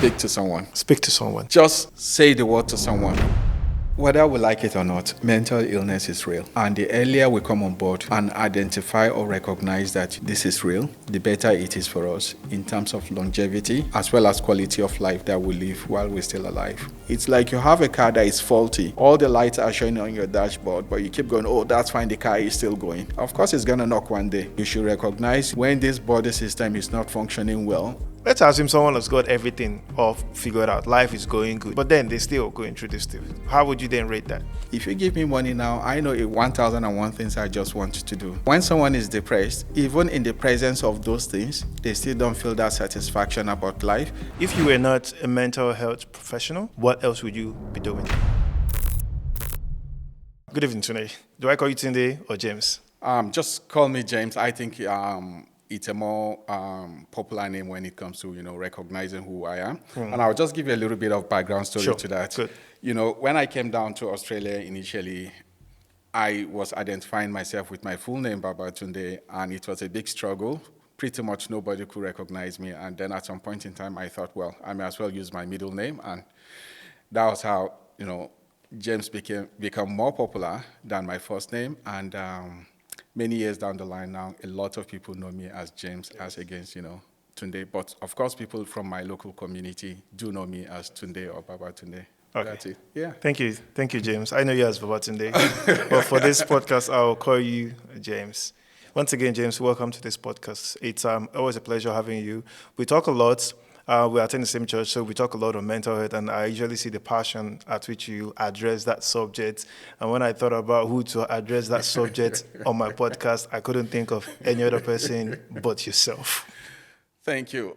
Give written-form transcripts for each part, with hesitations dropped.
Speak to someone. Speak to someone. Just say the word to someone. Whether we like it or not, mental illness is real. And the earlier we come on board and identify or recognize that this is real, the better it is for us in terms of longevity as well as quality of life that we live while we're still alive. It's like you have a car that is faulty. All the lights are showing on your dashboard, but you keep going, oh, that's fine, the car is still going. Of course, it's going to knock one day. You should recognize when this body system is not functioning well. Let's assume someone has got everything all figured out. Life is going good, but then they're still going through this stuff. How would you then rate that? If you give me money now, I know 1,001 things I just want to do. When someone is depressed, even in the presence of those things, they still don't feel that satisfaction about life. If you were not a mental health professional, what else would you be doing? Good evening, Tunde. Do I call you Tunde or James? Just call me James. I think it's a more popular name when it comes to, recognizing who I am. And I'll just give you a little bit of background story to that. Good. When I came down to Australia initially, I was identifying myself with my full name, Babatunde, and it was a big struggle. Pretty much nobody could recognize me. And then at some point in time, I thought, well, I may as well use my middle name. And that was how, James became more popular than my first name. And many years down the line now, a lot of people know me as James, as against, Tunde. But of course, people from my local community do know me as Tunde or Babatunde. Okay. That's it. Yeah. Thank you, James. I know you as Babatunde, but for this podcast, I'll call you James. Once again, James, welcome to this podcast. It's always a pleasure having you. We talk a lot. We attend the same church, so we talk a lot on mental health, and I usually see the passion at which you address that subject. And when I thought about who to address that subject on my podcast, I couldn't think of any other person but yourself. Thank you.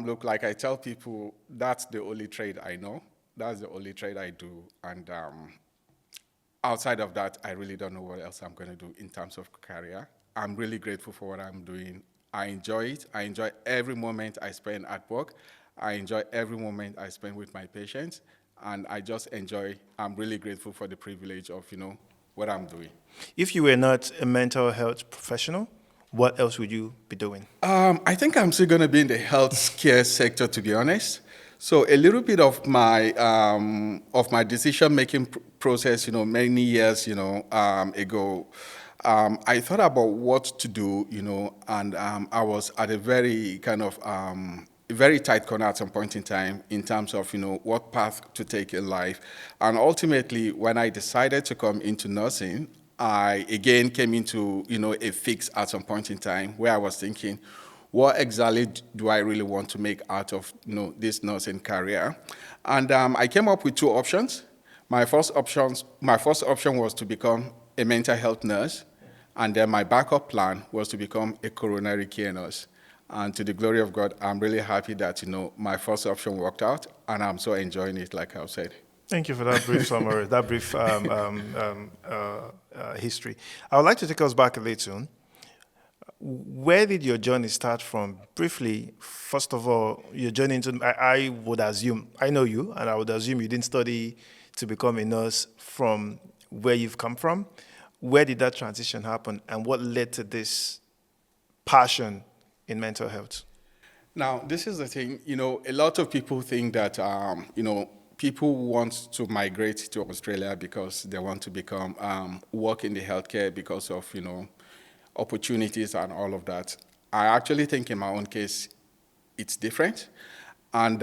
Look, like I tell people, that's the only trade I know. That's the only trade I do. And outside of that, I really don't know what else I'm going to do in terms of career. I'm really grateful for what I'm doing. I enjoy it. I enjoy every moment I spend at work. I enjoy every moment I spend with my patients. And I just I'm really grateful for the privilege of, what I'm doing. If you were not a mental health professional, what else would you be doing? I think I'm still going to be in the healthcare sector, to be honest. So a little bit of my decision-making process, many years, ago, I thought about what to do, and I was at a very kind of very tight corner at some point in time in terms of, what path to take in life. And ultimately, when I decided to come into nursing, I again came into, a fix at some point in time where I was thinking, what exactly do I really want to make out of, this nursing career? And I came up with two options. My first option was to become a mental health nurse, and then my backup plan was to become a coronary care nurse. And to the glory of God, I'm really happy that, my first option worked out, and I'm so enjoying it, like I've said. Thank you for that brief summary, that brief history. I would like to take us back a little. Where did your journey start from? Briefly, first of all, your journey into, I would assume, I know you, and I would assume you didn't study to become a nurse from where you've come from. Where did that transition happen, and what led to this passion in mental health? Now, this is the thing, a lot of people think that, people want to migrate to Australia because they want to become, work in the healthcare because of, opportunities and all of that. I actually think in my own case, it's different. And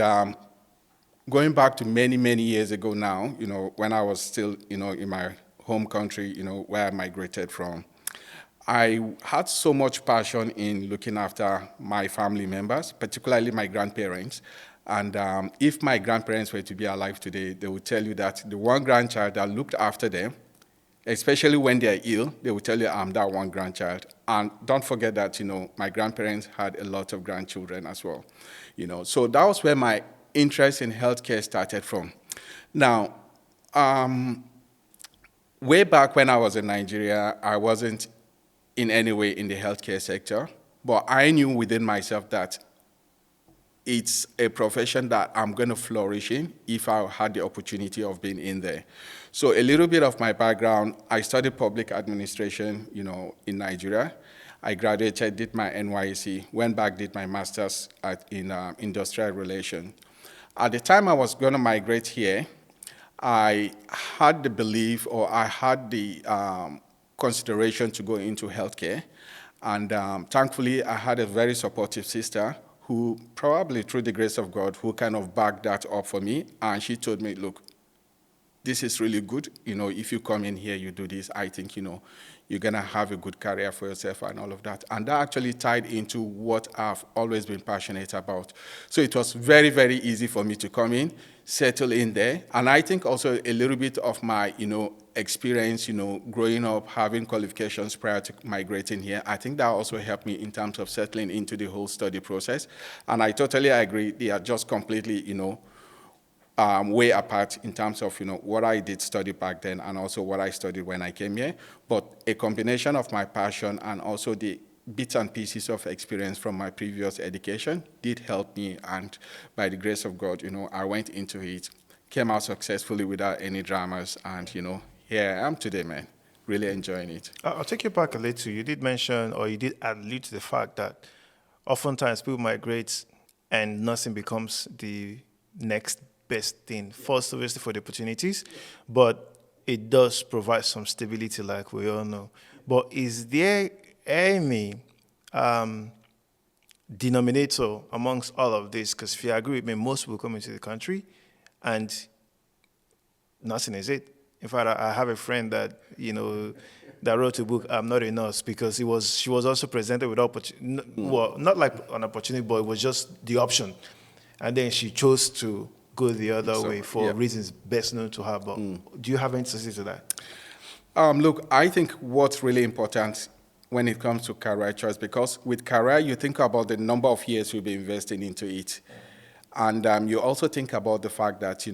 going back to many, many years ago now, when I was still, in my home country, where I migrated from, I had so much passion in looking after my family members, particularly my grandparents. And if my grandparents were to be alive today, they would tell you that the one grandchild that looked after them, especially when they're ill, they will tell you, I'm that one grandchild. And don't forget that, my grandparents had a lot of grandchildren as well. So that was where my interest in healthcare started from. Now, way back when I was in Nigeria, I wasn't in any way in the healthcare sector, but I knew within myself that it's a profession that I'm going to flourish in if I had the opportunity of being in there. So a little bit of my background, I studied public administration, in Nigeria. I graduated, did my NYSC, went back, did my master's in industrial relations. At the time I was going to migrate here, I had the belief or I had the consideration to go into healthcare. And thankfully, I had a very supportive sister who, probably through the grace of God, who kind of backed that up for me. And she told me, look, this is really good. If you come in here, you do this, I think, you're going to have a good career for yourself and all of that. And that actually tied into what I've always been passionate about. So it was very, very easy for me to come in, settle in there. And I think also a little bit of my, experience, growing up, having qualifications prior to migrating here, I think that also helped me in terms of settling into the whole study process. And I totally agree. They are just completely, way apart in terms of, what I did study back then and also what I studied when I came here. But a combination of my passion and also the bits and pieces of experience from my previous education did help me. And by the grace of God, I went into it, came out successfully without any dramas. And, here I am today, man, really enjoying it. I'll take you back a little. You did mention, or you did allude to the fact that oftentimes people migrate and nursing becomes the next best thing. First, obviously, for the opportunities, but it does provide some stability, like we all know. But is there any denominator amongst all of this? Because if you agree with me, most people come into the country and nursing is it. In fact, I have a friend that, that wrote a book, I'm Not a Nurse, because she was also presented with opportunity, well, not like an opportunity, but it was just the option. And then she chose to go the other way for reasons best known to her. But do you have any to say to that? Look, I think what's really important when it comes to career choice, because with career, you think about the number of years you'll be investing into it. And you also think about the fact that,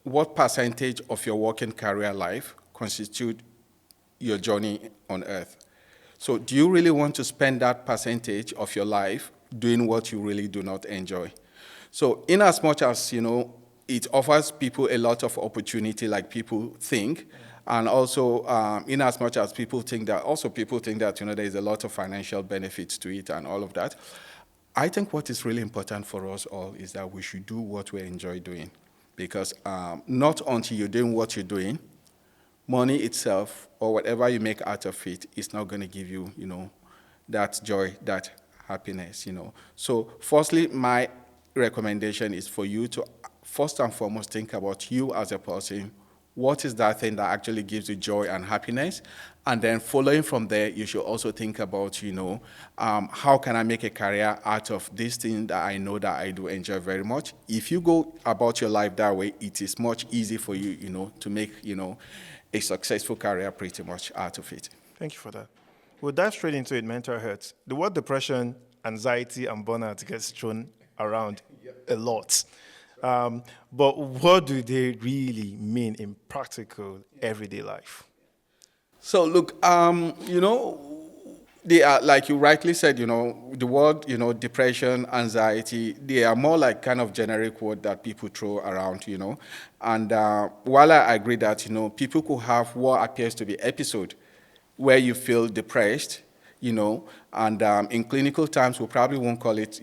what percentage of your working career life constitute your journey on earth? So do you really want to spend that percentage of your life doing what you really do not enjoy? So in as much as, it offers people a lot of opportunity like people think, and also in as much as people think that there's a lot of financial benefits to it and all of that, I think what is really important for us all is that we should do what we enjoy doing. Because not until you're doing what you're doing, money itself or whatever you make out of it is not going to give you, that joy, that happiness, So firstly, my recommendation is for you to first and foremost think about you as a person. What is that thing that actually gives you joy and happiness? And then following from there, you should also think about, how can I make a career out of this thing that I know that I do enjoy very much? If you go about your life that way, it is much easier for you, to make, a successful career pretty much out of it. Thank you for that. We'll dive straight into it, mental health. The word depression, anxiety, and burnout gets thrown around a lot. But what do they really mean in practical everyday life? So look, they are, like you rightly said, the word, depression, anxiety, they are more like kind of generic word that people throw around, And while I agree that, people could have what appears to be episode where you feel depressed, and in clinical terms, we probably won't call it,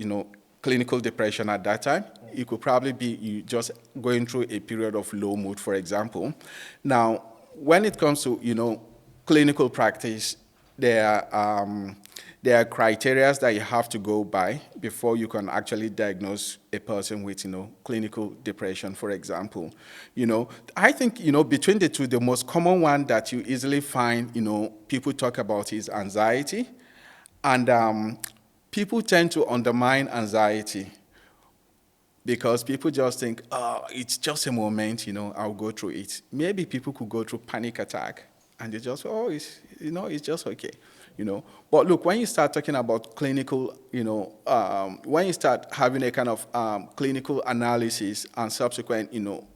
clinical depression at that time. It could probably be you just going through a period of low mood, for example. Now, when it comes to, clinical practice, there are criteria that you have to go by before you can actually diagnose a person with, clinical depression, for example. I think, between the two, the most common one that you easily find, people talk about is anxiety. And people tend to undermine anxiety because people just think, oh, it's just a moment, I'll go through it. Maybe people could go through panic attack and they just, it's just okay, But look, when you start talking about clinical, when you start having a kind of clinical analysis and subsequent,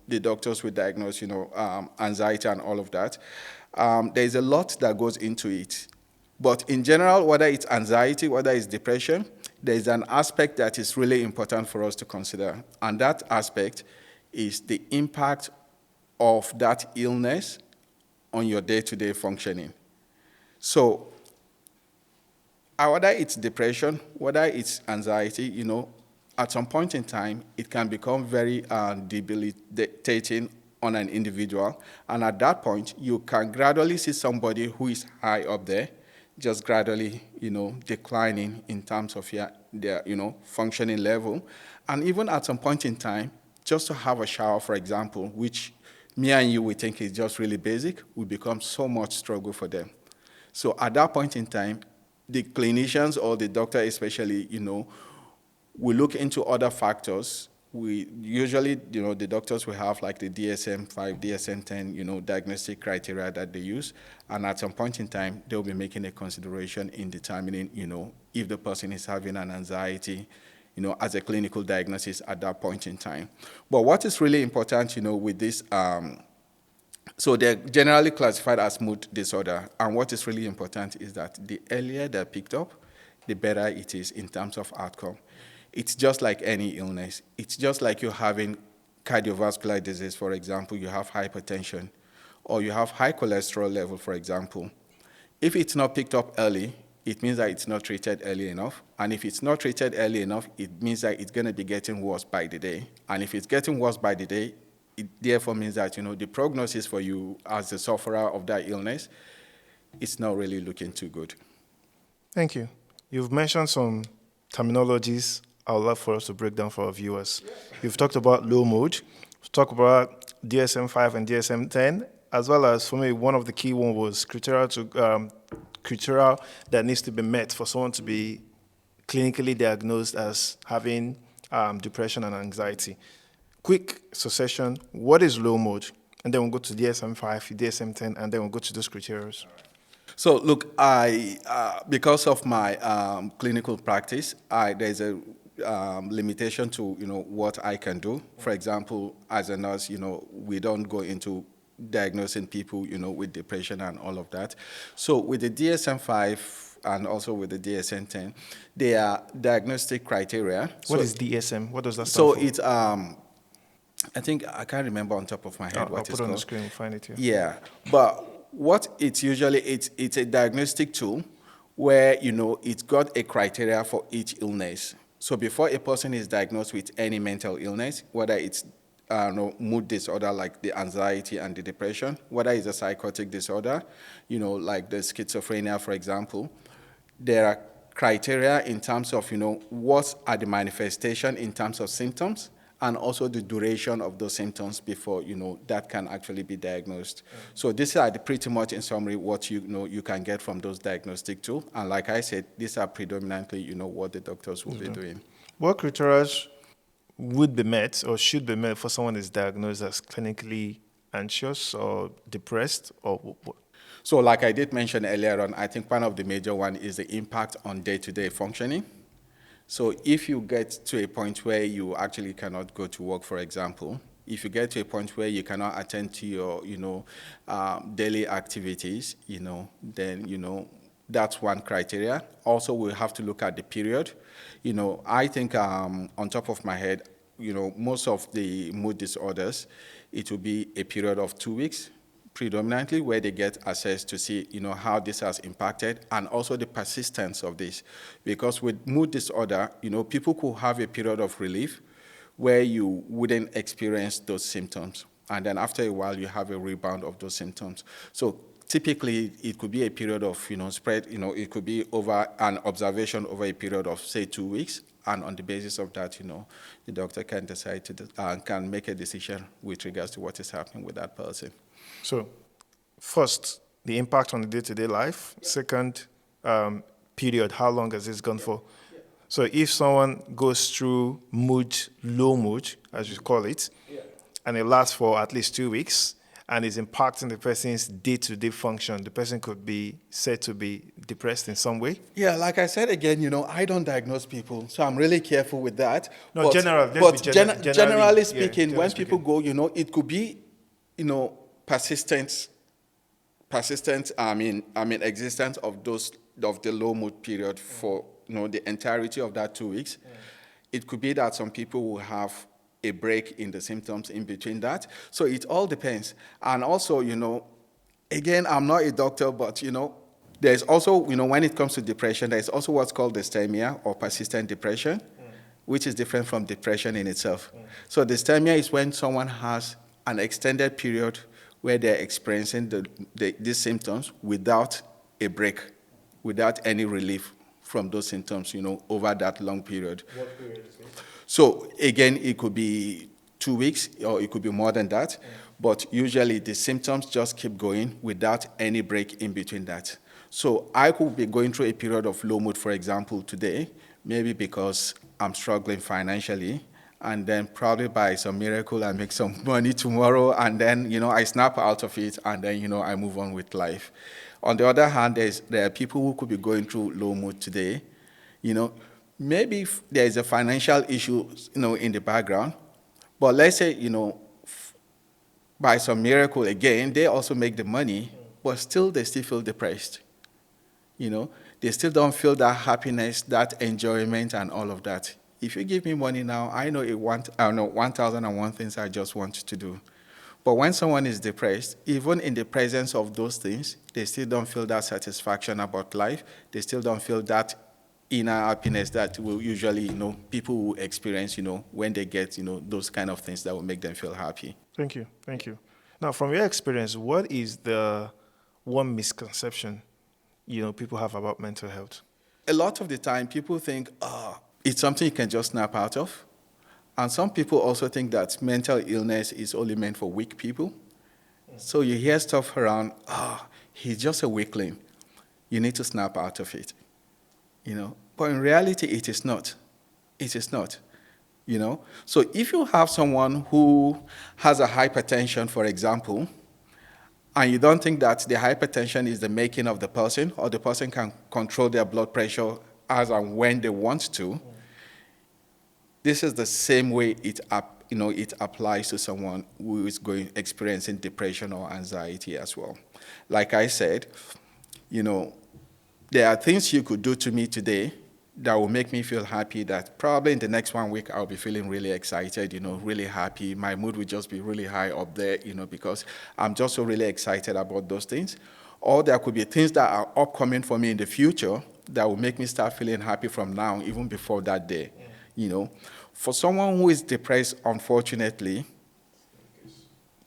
the doctors will diagnose, anxiety and all of that, there's a lot that goes into it. But in general, whether it's anxiety, whether it's depression, there's an aspect that is really important for us to consider. And that aspect is the impact of that illness on your day-to-day functioning. So whether it's depression, whether it's anxiety, at some point in time, it can become very debilitating on an individual. And at that point, you can gradually see somebody who is high up there, just gradually, declining in terms of their functioning level. And even at some point in time, just to have a shower, for example, which me and you would think is just really basic, will become so much struggle for them. So at that point in time, the clinicians or the doctor especially, we look into other factors. We usually, the doctors will have like the DSM-5, DSM-10, diagnostic criteria that they use. And at some point in time, they'll be making a consideration in determining, if the person is having an anxiety, as a clinical diagnosis at that point in time. But what is really important, with this, so they're generally classified as mood disorder. And what is really important is that the earlier they're picked up, the better it is in terms of outcome. It's just like any illness. It's just like you're having cardiovascular disease, for example, you have hypertension, or you have high cholesterol level, for example. If it's not picked up early, it means that it's not treated early enough. And if it's not treated early enough, it means that it's going to be getting worse by the day. And if it's getting worse by the day, it therefore means that, the prognosis for you as the sufferer of that illness, it's not really looking too good. Thank you. You've mentioned some terminologies I would love for us to break down for our viewers. You've talked about low mood. We've talked about DSM-5 and DSM-10, as well as, for me, one of the key ones was criteria that needs to be met for someone to be clinically diagnosed as having depression and anxiety. Quick succession, what is low mood? And then we'll go to DSM-5, DSM-10, and then we'll go to those criteria. So look, because of my clinical practice, there's a limitation to what I can do. For example, as a nurse, we don't go into diagnosing people with depression and all of that. So with the DSM-5 and also with the DSM-10, they are diagnostic criteria. What is DSM? What does that stand so for? So it's I think I can't remember on top of my head what it's called. I'll put it on the screen. We'll find it here. Yeah, but what it's usually it's a diagnostic tool where it's got a criteria for each illness. So before a person is diagnosed with any mental illness, whether it's mood disorder like the anxiety and the depression, whether it's a psychotic disorder, like the schizophrenia, for example, there are criteria in terms of what are the manifestation in terms of symptoms, and also the duration of those symptoms before that can actually be diagnosed. So these are pretty much in summary what you can get from those diagnostic tools. And like I said, these are predominantly what the doctors will be doing. What criteria would be met or should be met for someone is diagnosed as clinically anxious or depressed or what? So like I did mention earlier on, I think one of the major one is the impact on day-to-day functioning. So if you get to a point where you actually cannot go to work, for example, if you get to a point where you cannot attend to your, daily activities, then, that's one criteria. Also, we have to look at the period. I think on top of my head, most of the mood disorders, it will be a period of 2 weeks, predominantly, where they get assessed to see, how this has impacted and also the persistence of this. Because with mood disorder, people could have a period of relief where you wouldn't experience those symptoms. And then after a while, you have a rebound of those symptoms. So typically, it could be a period of, spread, it could be over an observation over a period of, say, 2 weeks. And on the basis of that, the doctor can decide can make a decision with regards to what is happening with that person. So, first, the impact on the day-to-day life. Second, period, how long has this gone for? So if someone goes through low mood, as you call it, and it lasts for at least 2 weeks, and is impacting the person's day-to-day function, the person could be said to be depressed in some way? Yeah, like I said again, I don't diagnost people, so I'm really careful with that. No, generally speaking, when people go, it could be, persistent, existence of the low mood period for, the entirety of that 2 weeks. It could be that some people will have a break in the symptoms in between that. So it all depends. And also, again, I'm not a doctor, but, there's also, when it comes to depression, there's also what's called dysthymia or persistent depression. which is different from depression in itself. So dysthymia is when someone has an extended period where they're experiencing these symptoms without a break, without any relief from those symptoms, over that long period. What period is it? So again, it could be 2 weeks or it could be more than that, but usually the symptoms just keep going without any break in between that. So I could be going through a period of low mood, for example, today, maybe because I'm struggling financially, and then probably by some miracle I make some money tomorrow, and then, I snap out of it, and then, I move on with life. On the other hand, there are people who could be going through low mood today, maybe there is a financial issue, in the background, but let's say, by some miracle again, they also make the money, but still they still feel depressed. They still don't feel that happiness, that enjoyment, and all of that. If you give me money now, I know 1,001 things I just want to do. But when someone is depressed, even in the presence of those things, they still don't feel that satisfaction about life. They still don't feel that inner happiness that will usually, people will experience, when they get, those kind of things that will make them feel happy. Thank you. Now, from your experience, what is the one misconception people have about mental health? A lot of the time, people think, it's something you can just snap out of. And some people also think that mental illness is only meant for weak people. So you hear stuff around, he's just a weakling. You need to snap out of it. But in reality, it is not. It is not. So if you have someone who has a hypertension, for example, and you don't think that the hypertension is the making of the person, or the person can control their blood pressure as and when they want to, this is the same way it applies to someone who is experiencing depression or anxiety as well. Like I said, there are things you could do to me today that will make me feel happy, that probably in the next 1 week I'll be feeling really excited, really happy. My mood will just be really high up there, because I'm just so really excited about those things. Or there could be things that are upcoming for me in the future that will make me start feeling happy from now, even before that day. For someone who is depressed, unfortunately,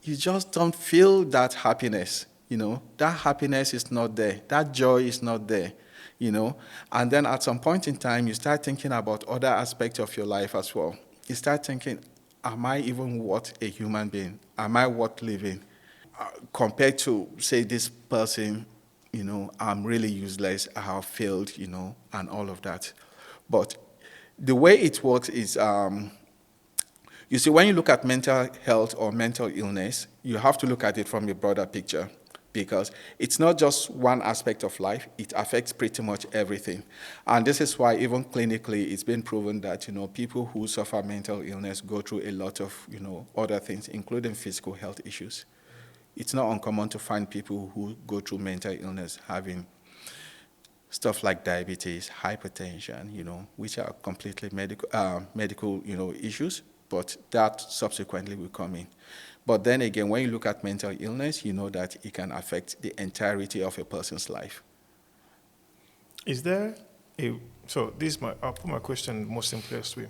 you just don't feel that happiness. That happiness is not there. That joy is not there. And then at some point in time, you start thinking about other aspects of your life as well. You start thinking, am I even worth a human being? Am I worth living? Compared to, say, this person, I'm really useless, I have failed, and all of that. But the way it works is, you see, when you look at mental health or mental illness, you have to look at it from a broader picture, because it's not just one aspect of life, it affects pretty much everything. And this is why even clinically it's been proven that, people who suffer mental illness go through a lot of, other things, including physical health issues. It's not uncommon to find people who go through mental illness having stuff like diabetes, hypertension, which are completely medical, issues, but that subsequently will come in. But then again, when you look at mental illness, you know that it can affect the entirety of a person's life. Is there I'll put my question most simplest way.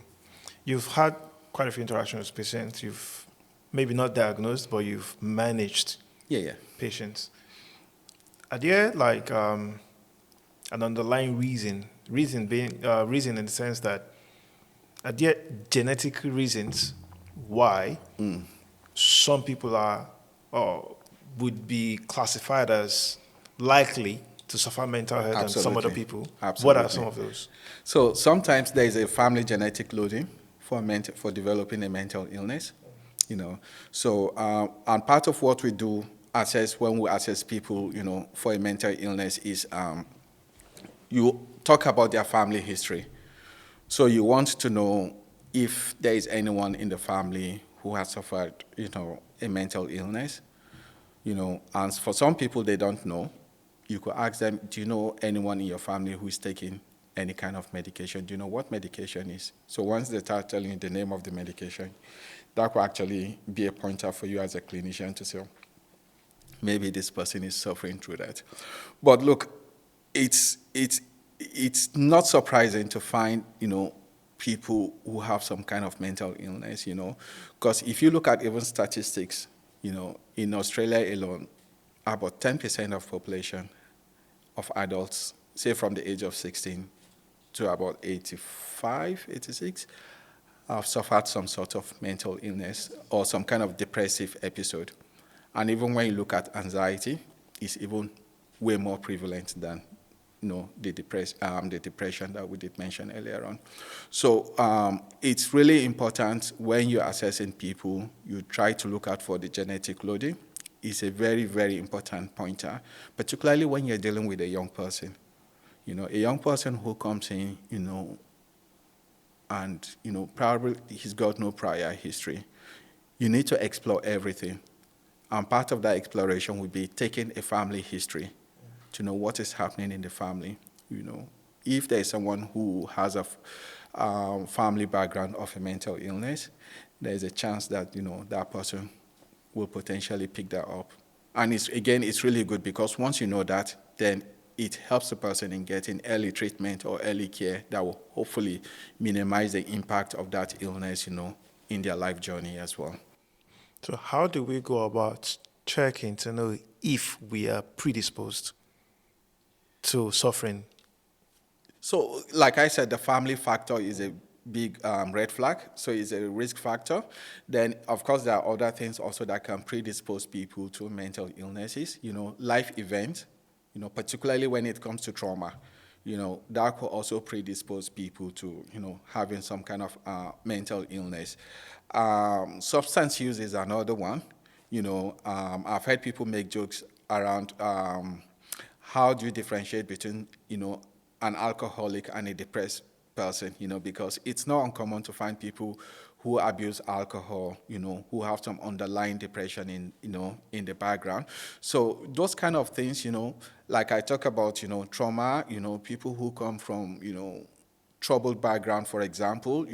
You've had quite a few interactions with patients. You've maybe not diagnosed, but you've managed patients. Are there an underlying reason being reason in the sense that are there genetic reasons why some people are or would be classified as likely to suffer mental health than some other people? Absolutely. What are some of those? So sometimes there is a family genetic loading for developing a mental illness, So and part of what we do when we assess people, for a mental illness is you talk about their family history. So you want to know if there is anyone in the family who has suffered, a mental illness, and for some people they don't know. You could ask them, do you know anyone in your family who is taking any kind of medication? Do you know what medication is? So once they start telling you the name of the medication, that could actually be a pointer for you as a clinician to say, maybe this person is suffering through that. But look, it's not surprising to find, people who have some kind of mental illness, because if you look at even statistics, in Australia alone, about 10% of population of adults, say from the age of 16 to about 85, 86, have suffered some sort of mental illness or some kind of depressive episode. And even when you look at anxiety, it's even way more prevalent than the depression that we did mention earlier on. So it's really important when you're assessing people, you try to look out for the genetic loading. It's a very, very important pointer, particularly when you're dealing with a young person. A young person who comes in, and, probably he's got no prior history. You need to explore everything. And part of that exploration would be taking a family history to know what is happening in the family. If there's someone who has a family background of a mental illness, there's a chance that, that person will potentially pick that up. And it's really good because once you know that, then it helps the person in getting early treatment or early care that will hopefully minimize the impact of that illness, in their life journey as well. So how do we go about checking to know if we are predisposed to suffering? So, like I said, the family factor is a big red flag, so it's a risk factor. Then, of course, there are other things also that can predispose people to mental illnesses, life events, particularly when it comes to trauma, that could also predispose people to, having some kind of mental illness. Substance use is another one. I've heard people make jokes around how do you differentiate between, an alcoholic and a depressed person, because it's not uncommon to find people who abuse alcohol, who have some underlying depression in the background. So those kind of things, like I talk about, trauma, people who come from, troubled background, for example,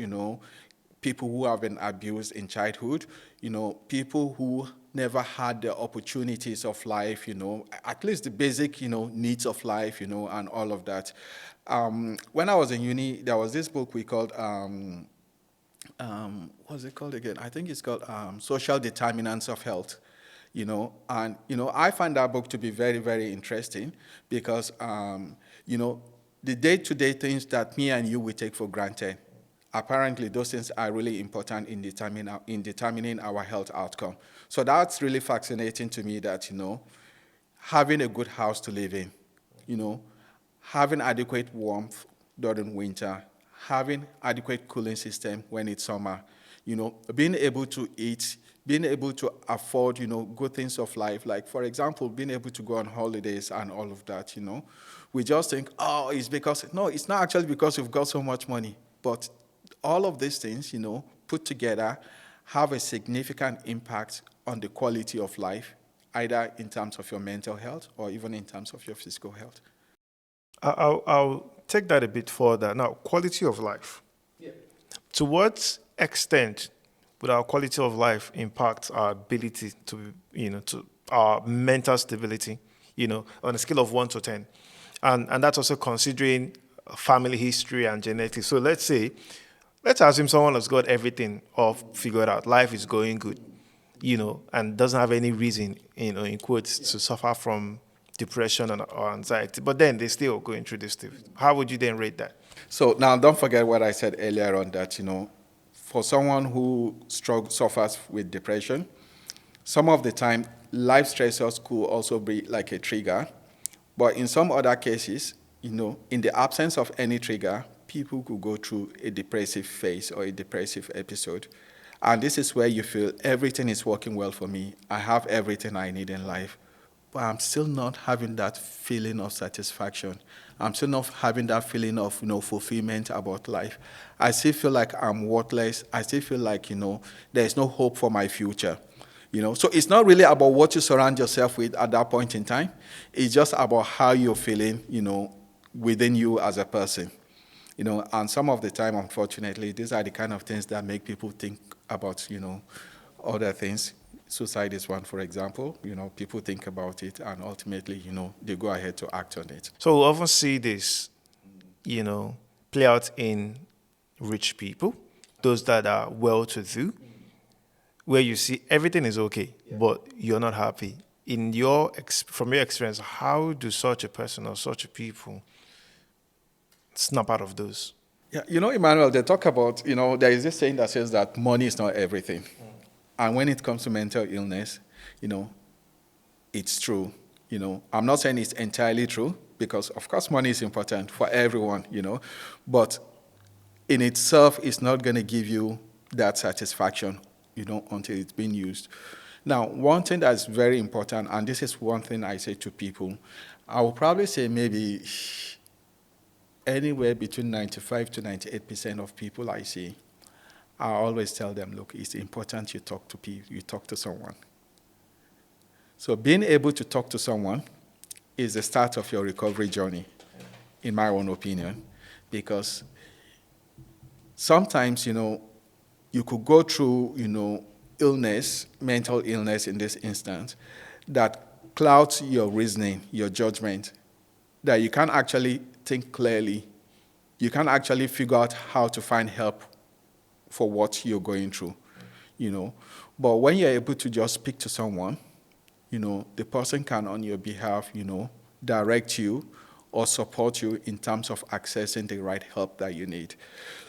people who have been abused in childhood, people who never had the opportunities of life, at least the basic, needs of life, and all of that. When I was in uni, there was this book we called, what's it called again? I think it's called Social Determinants of Health, and, I find that book to be very, very interesting because, the day-to-day things that me and you will take for granted, apparently those things are really important in determining our health outcome. So that's really fascinating to me that, having a good house to live in, having adequate warmth during winter, having adequate cooling system when it's summer, being able to eat, being able to afford, good things of life. Like, for example, being able to go on holidays and all of that, We just think, it's because, no, it's not actually because we've got so much money. But all of these things, put together, have a significant impact on the quality of life, either in terms of your mental health or even in terms of your physical health. I'll take that a bit further. Now, quality of life. Yeah. To what extent would our quality of life impact our ability to, to our mental stability, on a scale of 1 to 10? And that's also considering family history and genetics. So let's assume someone has got everything all figured out. Life is going good, and doesn't have any reason, in quotes, to suffer from depression or anxiety. But then they're still going through this stuff. How would you then rate that? So now don't forget what I said earlier on that, for someone who suffers with depression, some of the time life stressors could also be like a trigger. But in some other cases, in the absence of any trigger, people could go through a depressive phase or a depressive episode. And this is where you feel everything is working well for me. I have everything I need in life. But I'm still not having that feeling of satisfaction. I'm still not having that feeling of, fulfillment about life. I still feel like I'm worthless. I still feel like, there's no hope for my future. So it's not really about what you surround yourself with at that point in time. It's just about how you're feeling, within you as a person. And some of the time, unfortunately, these are the kind of things that make people think about, other things. Suicide is one, for example. People think about it and ultimately, they go ahead to act on it. So we often see this, play out in rich people, those that are well-to-do, where you see everything is okay, but you're not happy. From your experience, how do such a person or such a people snap out of those? Yeah, Emmanuel, they talk about, there is this saying that says that money is not everything. And when it comes to mental illness, it's true. I'm not saying it's entirely true because, of course, money is important for everyone, but in itself, it's not going to give you that satisfaction, until it's been used. Now, one thing that's very important, and this is one thing I say to people, I will probably say maybe anywhere between 95 to 98% of people I see, I always tell them, look, it's important you talk to people, you talk to someone. So being able to talk to someone is the start of your recovery journey, in my own opinion, because sometimes, you could go through, illness, mental illness in this instance, that clouds your reasoning, your judgment, that you can't actually think clearly. You can't actually figure out how to find help for what you're going through, But when you're able to just speak to someone, the person can, on your behalf, direct you or support you in terms of accessing the right help that you need.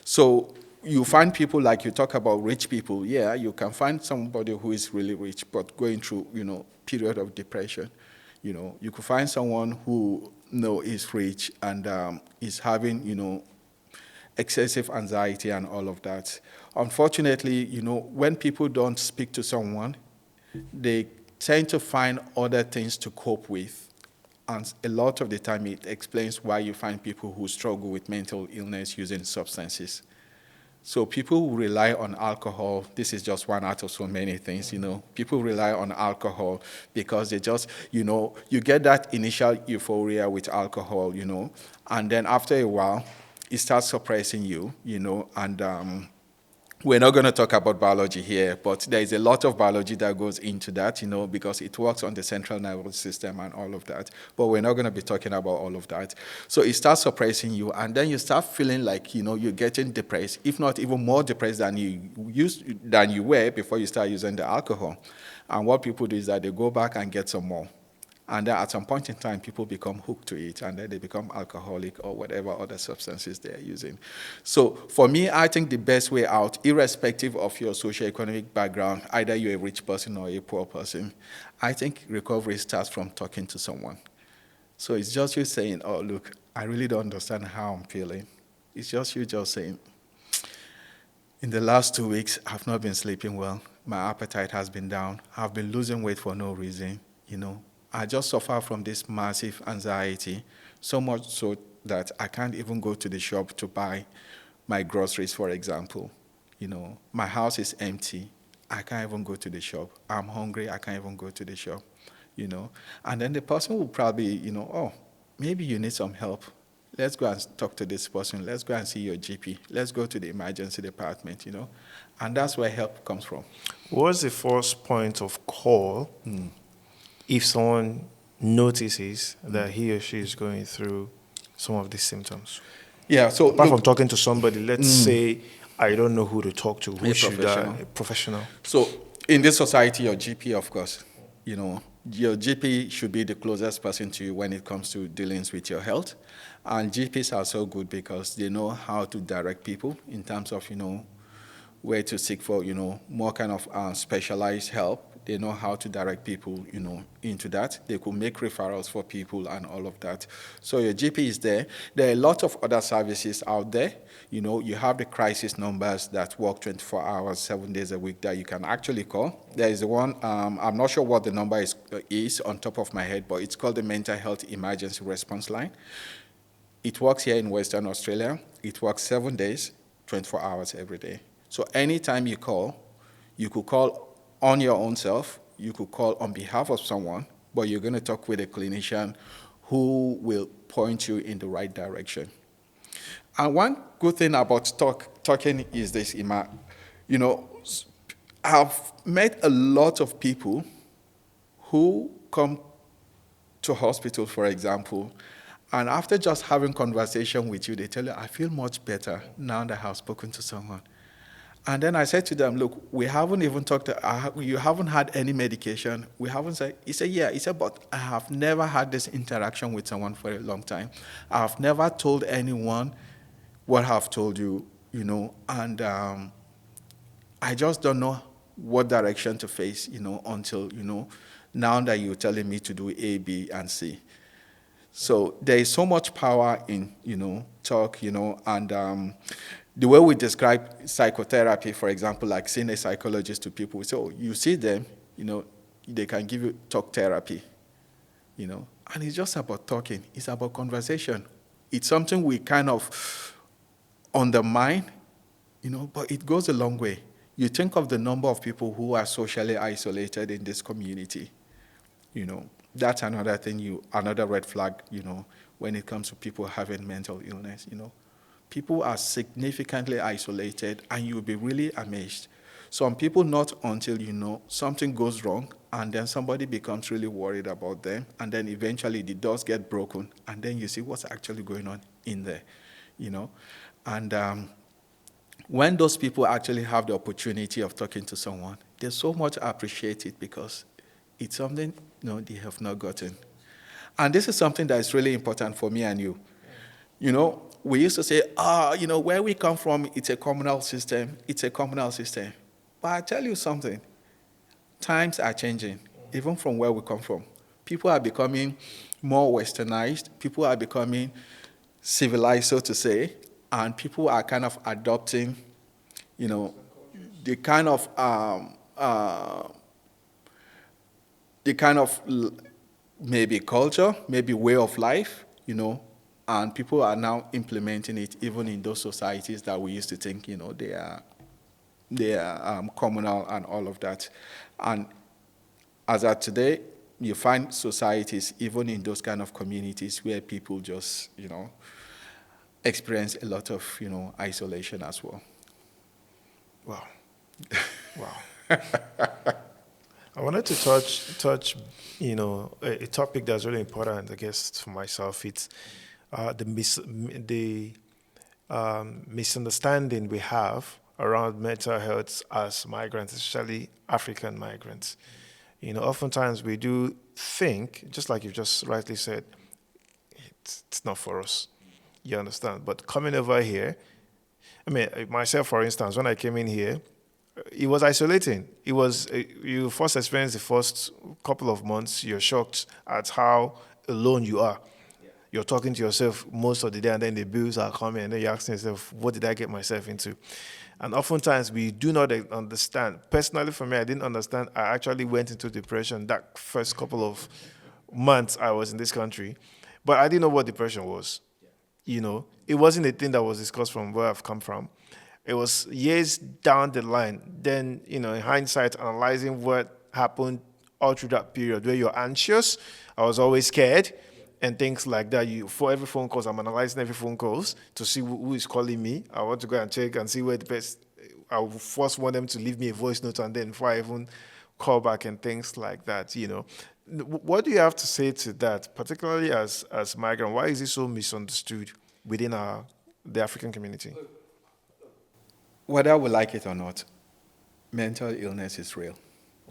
So you find people, like you talk about rich people, yeah, you can find somebody who is really rich but going through, period of depression. You could find someone who is rich and is having, excessive anxiety and all of that. Unfortunately, when people don't speak to someone, they tend to find other things to cope with. And a lot of the time, it explains why you find people who struggle with mental illness using substances. So people who rely on alcohol, this is just one out of so many things, People rely on alcohol because they just, you get that initial euphoria with alcohol, and then after a while, it starts suppressing you, and we're not going to talk about biology here, but there is a lot of biology that goes into that, because it works on the central nervous system and all of that. But we're not going to be talking about all of that. So it starts suppressing you, and then you start feeling like, you're getting depressed, if not even more depressed than you were before you start using the alcohol. And what people do is that they go back and get some more. And then at some point in time, people become hooked to it, and then they become alcoholic or whatever other substances they are using. So for me, I think the best way out, irrespective of your socioeconomic background, either you're a rich person or a poor person, I think recovery starts from talking to someone. So it's just you saying, oh, look, I really don't understand how I'm feeling. It's just you just saying, in the last 2 weeks, I've not been sleeping well. My appetite has been down. I've been losing weight for no reason, I just suffer from this massive anxiety, so much so that I can't even go to the shop to buy my groceries, for example. My house is empty. I can't even go to the shop. I'm hungry. I can't even go to the shop, And then the person will probably, oh, maybe you need some help. Let's go and talk to this person. Let's go and see your GP. Let's go to the emergency department, And that's where help comes from. What's the first point of call if someone notices that he or she is going through some of these symptoms? Yeah, so apart from talking to somebody, let's say I don't know who to talk to, who should a professional. So in this society, your GP, of course, your GP should be the closest person to you when it comes to dealings with your health. And GPs are so good because they know how to direct people in terms of, where to seek for, more kind of specialized help. They know how to direct people, into that. They could make referrals for people and all of that. So your GP is there. There are a lot of other services out there. You have the crisis numbers that work 24 hours, 7 days a week that you can actually call. There is one, I'm not sure what the number is on top of my head, but it's called the Mental Health Emergency Response Line. It works here in Western Australia. It works 7 days, 24 hours every day. So anytime you call, you could call on your own self, you could call on behalf of someone, but you're going to talk with a clinician who will point you in the right direction. And one good thing about talking is this, Ima. I've met a lot of people who come to hospital, for example, And after just having conversation with you, they tell you, I feel much better now that I have spoken to someone. And then I said to them, look, we haven't even talked, you haven't had any medication. We haven't said, he said, yeah. He said, but I have never had this interaction with someone for a long time. I have never told anyone what I've told you, and I just don't know what direction to face, until, now that you're telling me to do A, B, and C. So there is so much power in, talk, and the way we describe psychotherapy, for example, like seeing a psychologist to people, so you see them, they can give you talk therapy, and it's just about talking. It's about conversation. It's something we kind of undermine, but it goes a long way. You think of the number of people who are socially isolated in this community, that's another thing, another red flag, when it comes to people having mental illness, People are significantly isolated, and you'll be really amazed. Some people, not until, something goes wrong, and then somebody becomes really worried about them, and then eventually the doors get broken, and then you see what's actually going on in there, And when those people actually have the opportunity of talking to someone, they so much appreciate it because it's something, they have not gotten. And this is something that is really important for me and you. We used to say, where we come from, it's a communal system. It's a communal system. But I tell you something, times are changing, even from where we come from. People are becoming more westernized. People are becoming civilized, so to say, and people are kind of adopting, the kind of maybe culture, maybe way of life, and people are now implementing it even in those societies that we used to think, they are communal and all of that. And as of today, you find societies, even in those kind of communities, where people just, experience a lot of, isolation as well. Wow. Wow. I wanted to touch, a topic that's really important, I guess, for myself. It's the misunderstanding we have around mental health as migrants, especially African migrants. Oftentimes we do think, just like you just rightly said, it's not for us. You understand? But coming over here, myself, for instance, when I came in here, it was isolating. It was, you first experience the first couple of months, you're shocked at how alone you are. You're talking to yourself most of the day, and then the bills are coming, and then you're asking yourself, what did I get myself into? And oftentimes we do not understand. Personally, for me, I didn't understand. I actually went into depression that first couple of months I was in this country, but I didn't know what depression was. It wasn't a thing that was discussed from where I've come from. It was years down the line. Then, in hindsight, analyzing what happened all through that period where you're anxious. I was always scared. And things like that. For every phone call, I'm analyzing every phone calls to see who is calling me. I want to go and check and see where the best. I will first want them to leave me a voice note, and then before I even call back and things like that. What do you have to say to that, particularly as migrant? Why is it so misunderstood within the African community? Whether we like it or not, mental illness is real,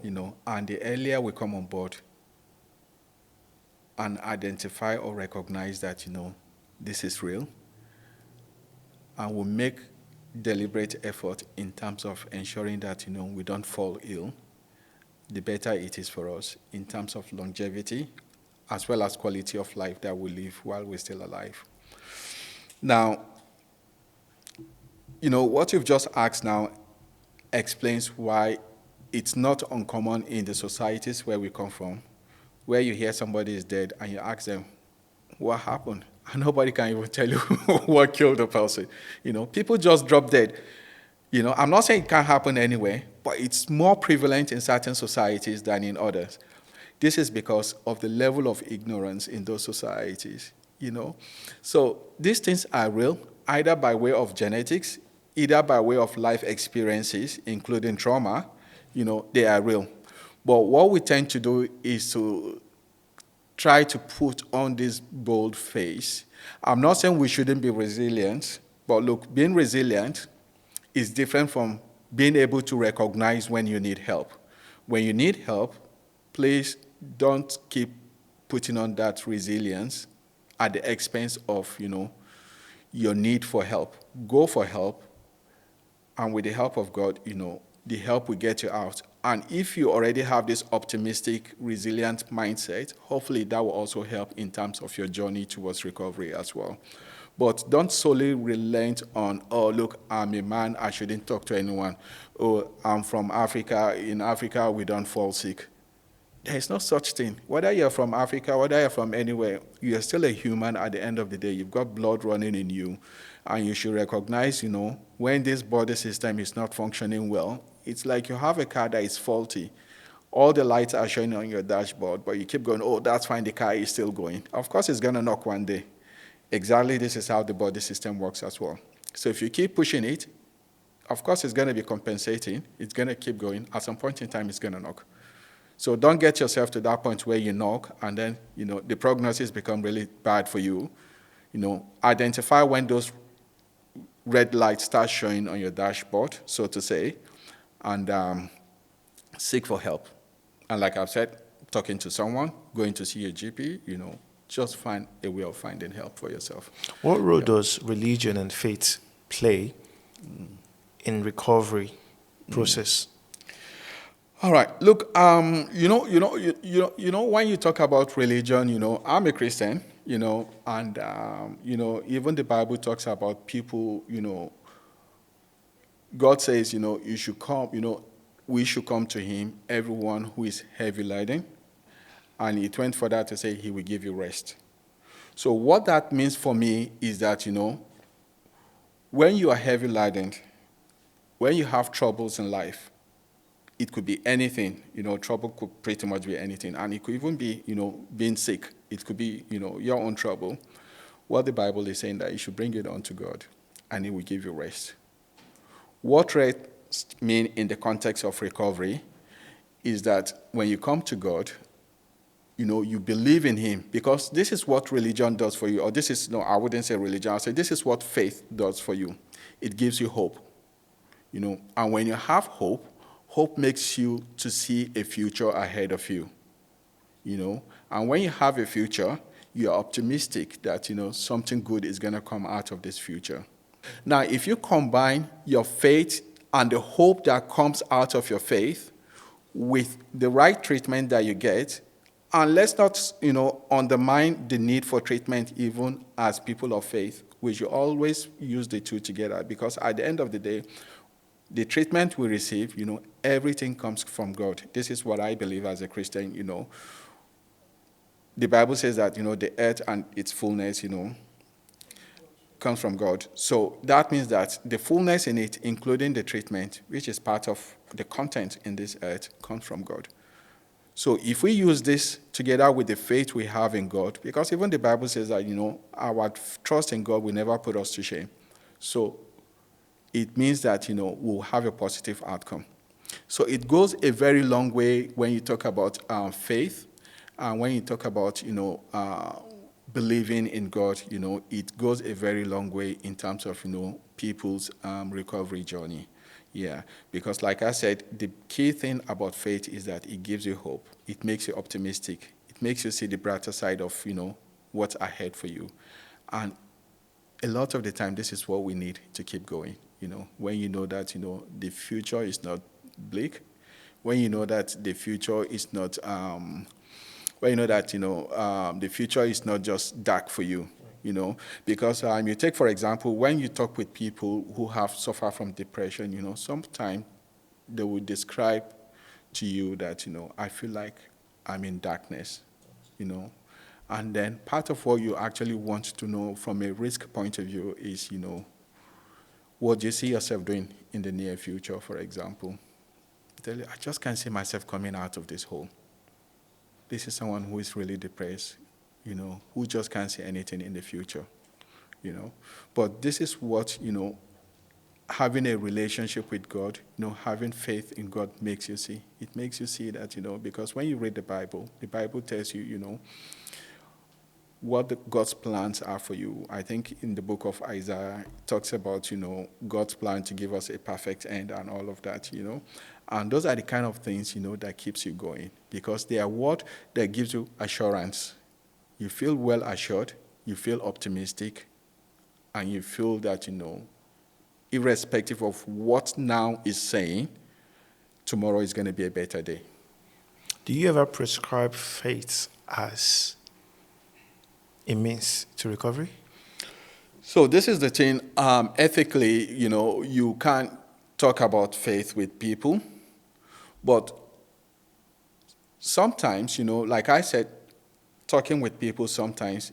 and the earlier we come on board and identify or recognize that, this is real, and we'll make deliberate effort in terms of ensuring that, we don't fall ill, the better it is for us in terms of longevity, as well as quality of life that we live while we're still alive. Now, what you've just asked now explains why it's not uncommon in the societies where we come from, where you hear somebody is dead and you ask them, what happened? And nobody can even tell you what killed the person. People just drop dead. I'm not saying it can't happen anywhere, but it's more prevalent in certain societies than in others. This is because of the level of ignorance in those societies, So these things are real, either by way of genetics, either by way of life experiences, including trauma, they are real. But what we tend to do is to try to put on this bold face. I'm not saying we shouldn't be resilient, but look, being resilient is different from being able to recognize when you need help. When you need help, please don't keep putting on that resilience at the expense of, your need for help. Go for help, and with the help of God, the help will get you out. And if you already have this optimistic, resilient mindset, hopefully that will also help in terms of your journey towards recovery as well. But don't solely relent on, oh, look, I'm a man, I shouldn't talk to anyone. Oh, I'm from Africa. In Africa, we don't fall sick. There is no such thing. Whether you're from Africa, whether you're from anywhere, you're still a human at the end of the day. You've got blood running in you. And you should recognize, when this body system is not functioning well, it's like you have a car that is faulty. All the lights are showing on your dashboard, but you keep going, oh, that's fine, the car is still going. Of course, it's going to knock one day. Exactly, this is how the body system works as well. So if you keep pushing it, of course, it's going to be compensating. It's going to keep going. At some point in time, it's going to knock. So don't get yourself to that point where you knock, and then, the prognosis become really bad for you. Identify when those red lights start showing on your dashboard, so to say, and seek for help. And like I've said, talking to someone, going to see a GP, just find a way of finding help for yourself. What role does religion and faith play in recovery process? All right. Look, when you talk about religion, I'm a Christian, and even the Bible talks about people, God says, you should come, we should come to him, everyone who is heavy laden. And it went further to say he will give you rest. So what that means for me is that, when you are heavy laden, when you have troubles in life, it could be anything, trouble could pretty much be anything. And it could even be, being sick. It could be, your own trouble. What the Bible is saying that you should bring it unto God, and he will give you rest. What rest mean in the context of recovery is that when you come to God, you believe in him, because this is what religion does for you, or this is, no, I wouldn't say religion, I'll say this is what faith does for you. It gives you hope, and when you have hope, hope makes you to see a future ahead of you, and when you have a future, you're optimistic that, something good is going to come out of this future. Now, if you combine your faith and the hope that comes out of your faith with the right treatment that you get, and let's not, undermine the need for treatment even as people of faith. We should always use the two together, because at the end of the day, the treatment we receive, everything comes from God. This is what I believe as a Christian, The Bible says that, the earth and its fullness, comes from God. So that means that the fullness in it, including the treatment, which is part of the content in this earth, comes from God. So if we use this together with the faith we have in God, because even the Bible says that, our trust in God will never put us to shame. So it means that, we'll have a positive outcome. So it goes a very long way when you talk about faith, and when you talk about, believing in God, it goes a very long way in terms of, people's recovery journey. Yeah, because like I said, the key thing about faith is that it gives you hope. It makes you optimistic. It makes you see the brighter side of, what's ahead for you. And a lot of the time, this is what we need to keep going, when you know that, the future is not bleak, when you know that the future is not, when you know that, the future is not just dark for you. Because you take, for example, when you talk with people who have suffered from depression, sometimes they will describe to you that, I feel like I'm in darkness, And then part of what you actually want to know from a risk point of view is, what do you see yourself doing in the near future, for example? Tell you, I just can't see myself coming out of this hole. This is someone who is really depressed, who just can't see anything in the future, But this is what, having a relationship with God, having faith in God makes you see. It makes you see that, because when you read the Bible tells you, what God's plans are for you. I think in the book of Isaiah, it talks about, God's plan to give us a perfect end and all of that, And those are the kind of things, that keeps you going, because they are what that gives you assurance. You feel well assured, you feel optimistic, and you feel that, irrespective of what now is saying, tomorrow is going to be a better day. Do you ever prescribe faith as a means to recovery? So this is the thing. Ethically, you can't talk about faith with people, but sometimes, like I said, talking with people sometimes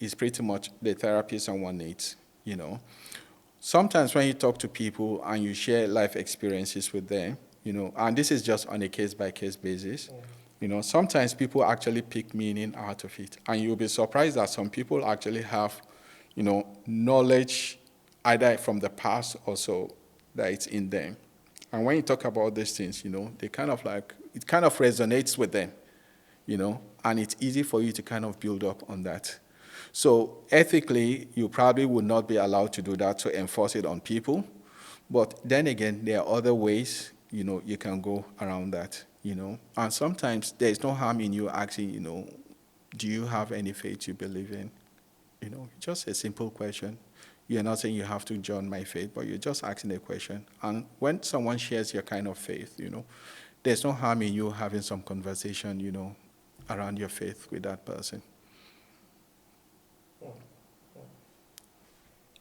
is pretty much the therapy someone needs, Sometimes when you talk to people and you share life experiences with them, and this is just on a case-by-case basis, sometimes people actually pick meaning out of it. And you'll be surprised that some people actually have, knowledge either from the past or so that it's in them. And when you talk about these things, they kind of it kind of resonates with them, and it's easy for you to kind of build up on that. So ethically, you probably would not be allowed to do that, to enforce it on people. But then again, there are other ways, you can go around that, And sometimes there's no harm in you asking, do you have any faith you believe in? Just a simple question. You're not saying you have to join my faith, but you're just asking a question. And when someone shares your kind of faith, there's no harm in you having some conversation, around your faith with that person.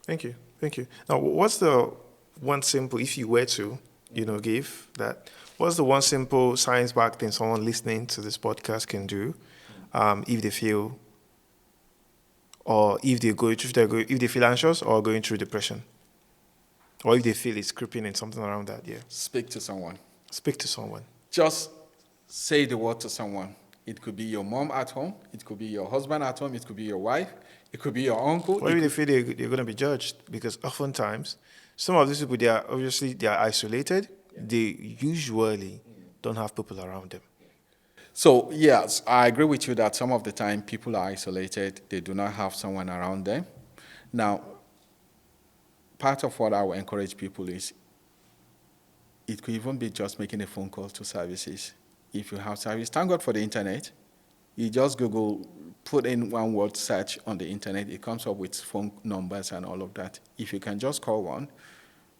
Thank you. Now, what's the one simple, if you were to, give that, what's the one simple science-backed thing someone listening to this podcast can do if they feel, or if they feel anxious or going through depression, or if they feel it's creeping in, something around that? Yeah. Speak to someone. Just say the word to someone. It could be your mom at home. It could be your husband at home. It could be your wife. It could be your uncle. Or if they feel they're going to be judged, because oftentimes some of these people, they are isolated. They usually don't have people around them. So yes, I agree with you that some of the time people are isolated. They do not have someone around them. Now, part of what I will encourage people is, it could even be just making a phone call to services. If you have service, thank God for the internet. You just Google, put in one word search on the internet, it comes up with phone numbers and all of that. If you can just call one,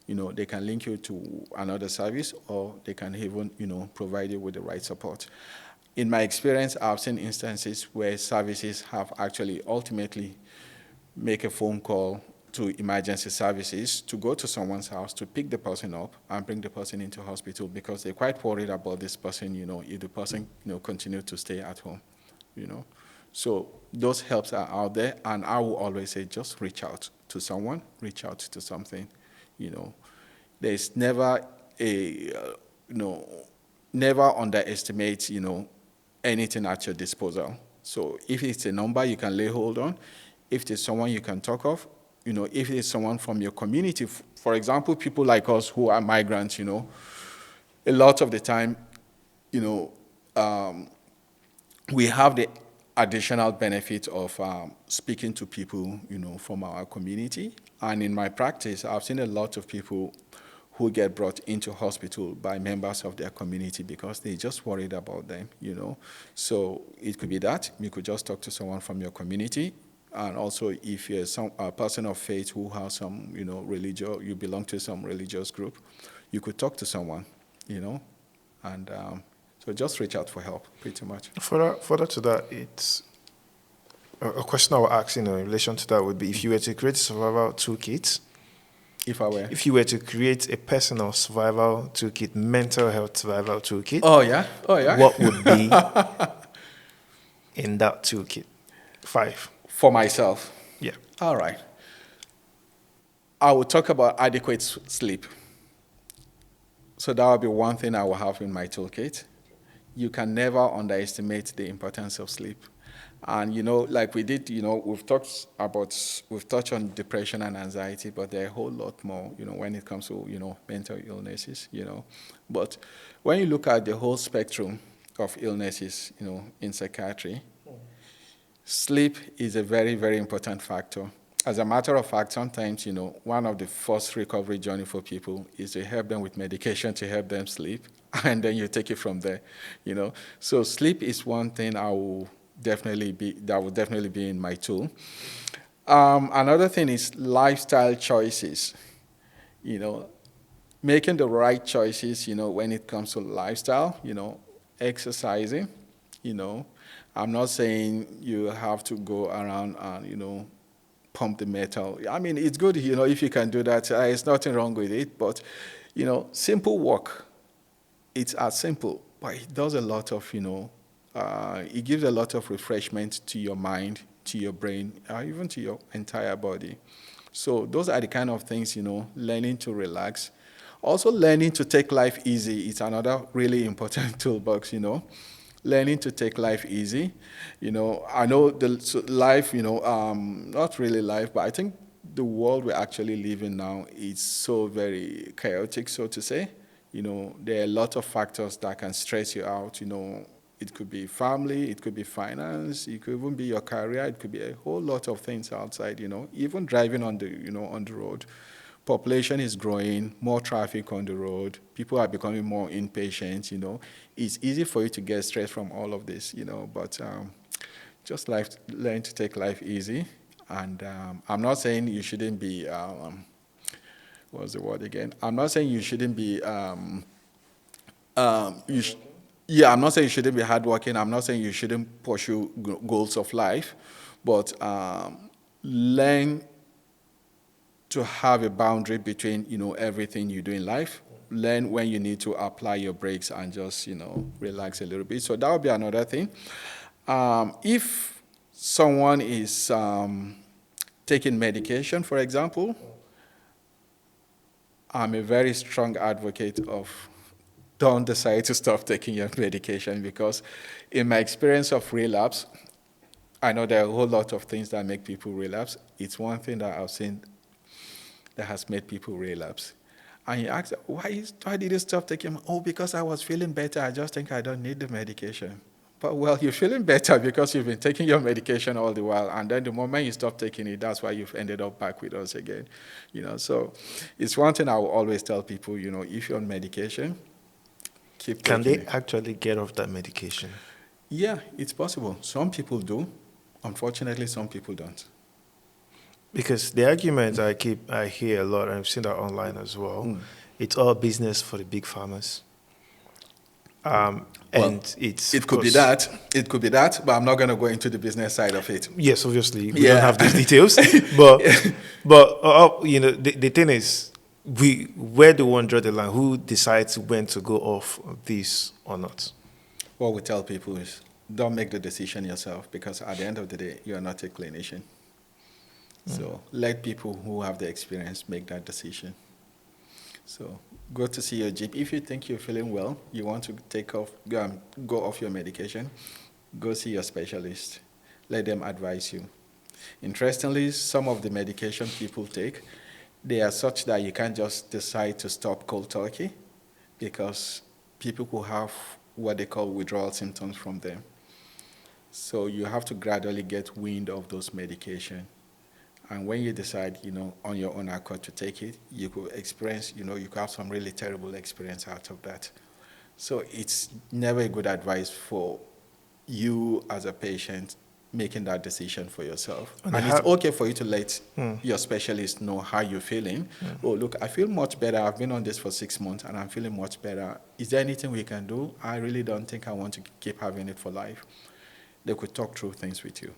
they can link you to another service, or they can even, provide you with the right support. In my experience, I've seen instances where services have actually ultimately make a phone call to emergency services to go to someone's house to pick the person up and bring the person into hospital, because they're quite worried about this person, if the person, continue to stay at home, So those helps are out there, and I will always say, just reach out to someone, reach out to something, There's never never underestimate, anything at your disposal. So if it's a number you can lay hold on, if there's someone you can talk of, if it's someone from your community, for example, people like us who are migrants, a lot of the time, we have the additional benefit of speaking to people, from our community. And in my practice, I've seen a lot of people who get brought into hospital by members of their community because they're just worried about them, So it could be that. You could just talk to someone from your community. And also, if you're a person of faith who has some, religion, you belong to some religious group, you could talk to someone, and so just reach out for help, pretty much. Further to that, it's a question I will ask, in relation to that would be, if you were to create a survival toolkit, if you were to create a personal survival toolkit, mental health survival toolkit, oh yeah, what would be in that toolkit? 5. For myself? Yeah. All right. I will talk about adequate sleep. So that will be one thing I will have in my toolkit. You can never underestimate the importance of sleep. And, like we did, we've touched on depression and anxiety, but there are a whole lot more, when it comes to, mental illnesses, But when you look at the whole spectrum of illnesses, in psychiatry, sleep is a very, very important factor. As a matter of fact, sometimes, one of the first recovery journey for people is to help them with medication to help them sleep, and then you take it from there, So sleep is one thing that will definitely be in my tool. Another thing is lifestyle choices, making the right choices, when it comes to lifestyle, exercising, I'm not saying you have to go around and, pump the metal. I mean, it's good, if you can do that. There's nothing wrong with it. But, simple walk, it's as simple, but it does a lot of, it gives a lot of refreshment to your mind, to your brain, even to your entire body. So those are the kind of things, learning to relax. Also, learning to take life easy is another really important toolbox, Learning to take life easy. I know life, not really life, but I think the world we're actually living now is so very chaotic, so to say. There are a lot of factors that can stress you out. It could be family, it could be finance, it could even be your career, it could be a whole lot of things outside, even driving on the road. Population is growing, more traffic on the road, people are becoming more impatient, It's easy for you to get stressed from all of this, but just learn to take life easy. And I'm not saying you shouldn't be, what's the word again? I'm not saying you shouldn't be, I'm not saying you shouldn't be hardworking. I'm not saying you shouldn't pursue goals of life, but learn to have a boundary between, everything you do in life. Learn when you need to apply your brakes and just, relax a little bit. So that would be another thing. If someone is taking medication, for example, I'm a very strong advocate of don't decide to stop taking your medication, because in my experience of relapse, I know there are a whole lot of things that make people relapse. It's one thing that I've seen that has made people relapse. And you ask, why did you stop taking? Oh, because I was feeling better. I just think I don't need the medication. But, well, you're feeling better because you've been taking your medication all the while. And then the moment you stop taking it, that's why you've ended up back with us again. So it's one thing I will always tell people, if you're on medication, keep taking it. Can they actually get off that medication? Yeah, it's possible. Some people do. Unfortunately, some people don't. Because the argument I hear a lot, and I've seen that online as well, it's all business for the big farmers. And it could be that. It could be that, but I'm not going to go into the business side of it. Yes, obviously, we don't have those details. but the thing is, where do one draw the line? Who decides when to go off this or not? What we tell people is, don't make the decision yourself, because at the end of the day, you are not a clinician. So let people who have the experience make that decision. So go to see your GP. If you think you're feeling well, you want to go off your medication, go see your specialist. Let them advise you. Interestingly, some of the medication people take, they are such that you can't just decide to stop cold turkey, because people who have what they call withdrawal symptoms from them. So you have to gradually get wind of those medication. And when you decide, on your own accord to take it, you could experience, you could have some really terrible experience out of that. So it's never a good advice for you as a patient making that decision for yourself. And it's okay for you to let your specialist know how you're feeling. Oh, look, I feel much better. I've been on this for 6 months and I'm feeling much better. Is there anything we can do? I really don't think I want to keep having it for life. They could talk through things with you.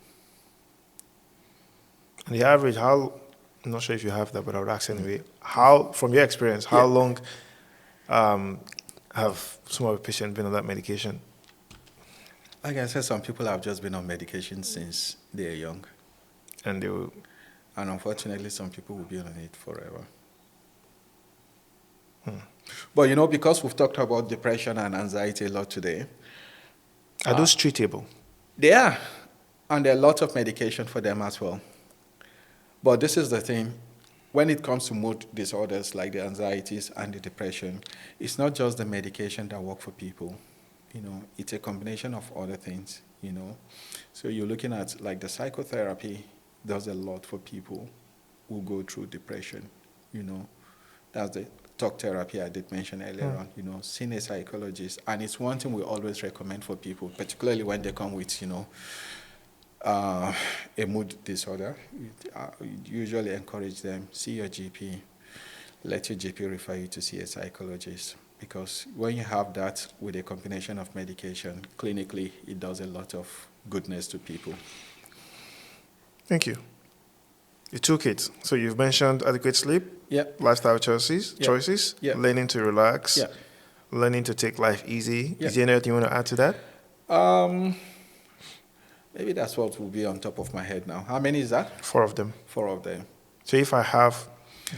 The average, I'm not sure if you have that, but I would ask anyway. From your experience, how long have some of the patients been on that medication? Like I said, some people have just been on medication since they're young. And unfortunately, some people will be on it forever. But, because we've talked about depression and anxiety a lot today. Are those treatable? They are. And there are lots of medication for them as well. But this is the thing, when it comes to mood disorders like the anxieties and the depression, it's not just the medication that work for people. It's a combination of other things. So you're looking at like the psychotherapy does a lot for people who go through depression. That's the talk therapy I did mention earlier on, seeing a psychologist. And it's one thing we always recommend for people, particularly when they come with, a mood disorder. We usually encourage them, see your GP, let your GP refer you to see a psychologist. Because when you have that with a combination of medication, clinically, it does a lot of goodness to people. Thank you. The toolkit. So you've mentioned adequate sleep, lifestyle choices, learning to relax, learning to take life easy. Is there anything you want to add to that? Maybe that's what will be on top of my head now. How many is that? 4 of them. 4 of them. So if I have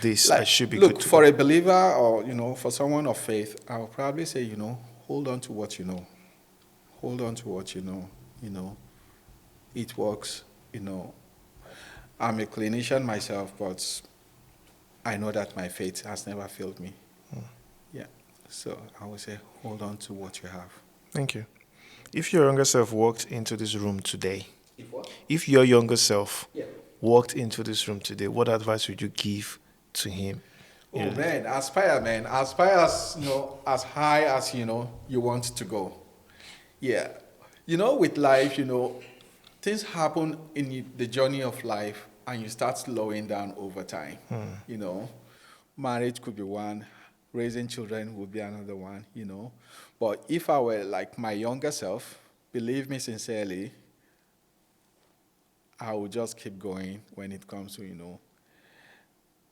this, I should be good. Look, for a believer or, for someone of faith, I'll probably say, hold on to what you know. Hold on to what you know. It works, I'm a clinician myself, but I know that my faith has never failed me. Yeah. So I would say, hold on to what you have. Thank you. If your younger self walked into this room today, if your younger self walked into this room today, what advice would you give to him? Oh, man, aspire, man. Aspire as, as high as, you want to go. Yeah. With life, things happen in the journey of life and you start slowing down over time. Marriage could be one, raising children would be another one, But if I were like my younger self, believe me sincerely, I would just keep going when it comes to,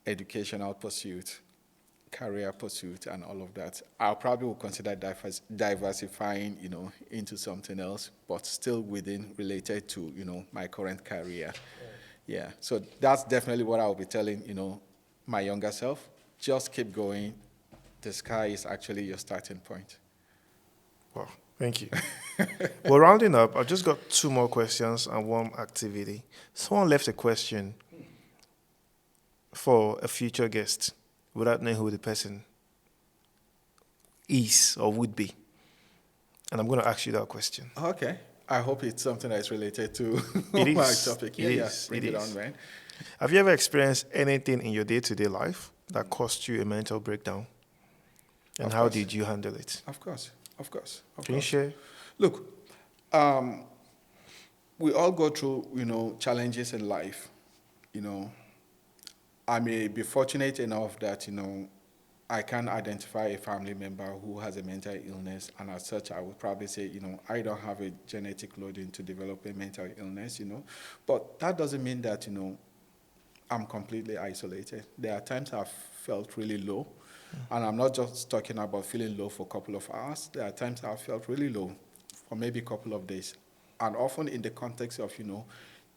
educational pursuit, career pursuit, and all of that. I probably would consider diversifying, into something else, but still related to, my current career. Yeah. So that's definitely what I will be telling, my younger self. Just keep going. The sky is actually your starting point. Wow. Thank you. Well, rounding up, I've just got 2 more questions and 1 activity. Someone left a question for a future guest without knowing who the person is or would be. And I'm going to ask you that question. Okay. I hope it's something that's related to my topic. Bring it on, man. Have you ever experienced anything in your day-to-day life that caused you a mental breakdown? And how did you handle it? Of course. Can you share? Look, we all go through, challenges in life. I may be fortunate enough that, I can identify a family member who has a mental illness, and as such, I would probably say, I don't have a genetic loading to develop a mental illness, But that doesn't mean that, I'm completely isolated. There are times I've felt really low. And I'm not just talking about feeling low for a couple of hours. There are times I've felt really low for maybe a couple of days. And often in the context of,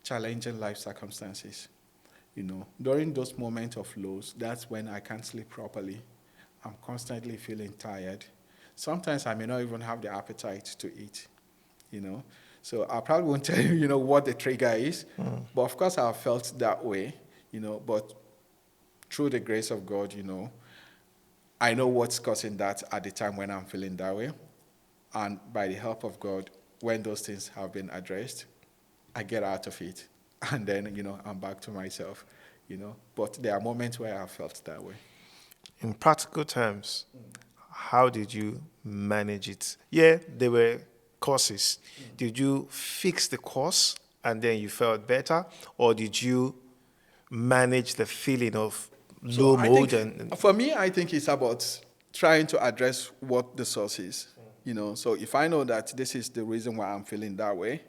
challenging life circumstances. During those moments of lows, that's when I can't sleep properly. I'm constantly feeling tired. Sometimes I may not even have the appetite to eat, So I probably won't tell you, what the trigger is. But of course I've felt that way, But through the grace of God, I know what's causing that at the time when I'm feeling that way. And by the help of God, when those things have been addressed, I get out of it. And then, I'm back to myself, But there are moments where I felt that way. In practical terms, how did you manage it? Yeah, there were causes. Did you fix the cause and then you felt better? Or did you manage the feeling of low mood? For me, I think it's about trying to address what the source is. So if I know that this is the reason why I'm feeling that way,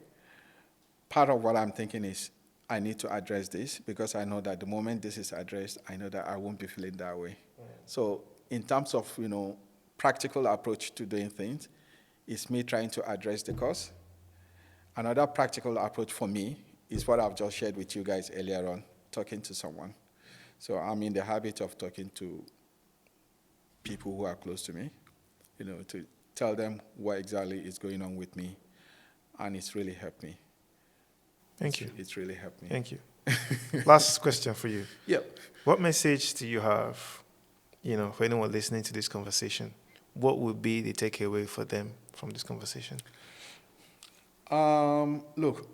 part of what I'm thinking is I need to address this, because I know that the moment this is addressed, I know that I won't be feeling that way. So in terms of, practical approach to doing things, it's me trying to address the cause. Another practical approach for me is what I've just shared with you guys earlier on, talking to someone. So I'm in the habit of talking to people who are close to me, to tell them what exactly is going on with me, and it's really helped me. Thank you. It's really helped me. Thank you. Last question for you. Yep. What message do you have, for anyone listening to this conversation? What would be the takeaway for them from this conversation? Look,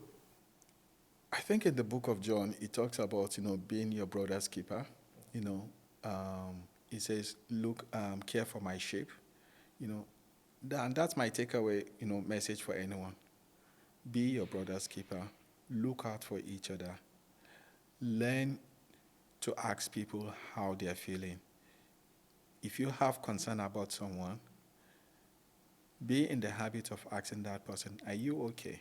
I think in the book of John, it talks about, being your brother's keeper. It says, look, care for my sheep. And that's my takeaway, message for anyone. Be your brother's keeper. Look out for each other. Learn to ask people how they're feeling. If you have concern about someone, be in the habit of asking that person, are you okay?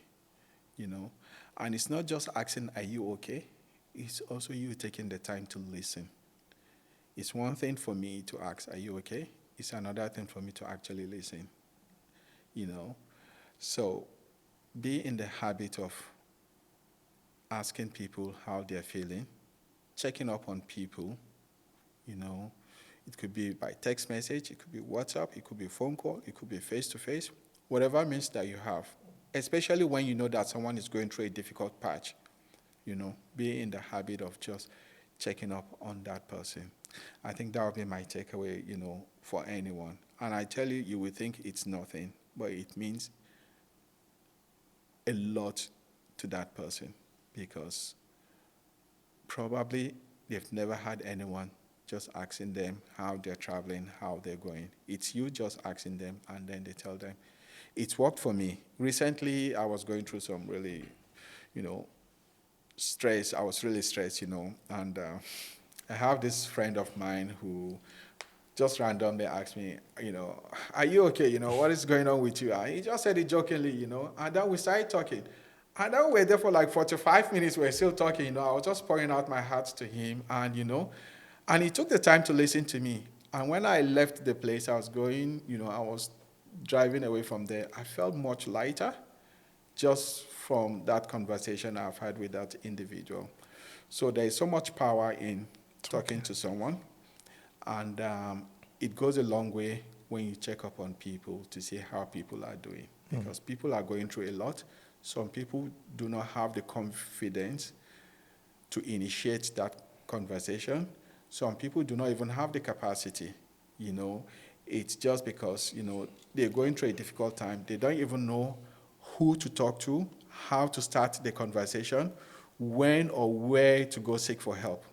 And it's not just asking, are you okay? It's also you taking the time to listen. It's one thing for me to ask, are you okay? It's another thing for me to actually listen. So be in the habit of asking people how they're feeling, checking up on people, It could be by text message, it could be WhatsApp, it could be phone call, it could be face-to-face, whatever means that you have, especially when you know that someone is going through a difficult patch, be in the habit of just checking up on that person. I think that would be my takeaway, for anyone. And I tell you, you will think it's nothing, but it means a lot to that person because probably they've never had anyone just asking them how they're traveling, how they're going. It's you just asking them, and then they tell them. It's worked for me. Recently, I was going through some really, stress. I was really stressed, and I have this friend of mine who just randomly asked me, are you okay? What is going on with you? And he just said it jokingly, and then we started talking. And then we were there for like 45 minutes. We were still talking, I was just pouring out my heart to him, and, and he took the time to listen to me. And when I left the place I was going, I was driving away from there, I felt much lighter just from that conversation I've had with that individual. So there is so much power in talking to someone. And it goes a long way when you check up on people to see how people are doing. Because people are going through a lot. Some people do not have the confidence to initiate that conversation. Some people do not even have the capacity, It's just because, they're going through a difficult time. They don't even know who to talk to, how to start the conversation, when or where to go seek for help.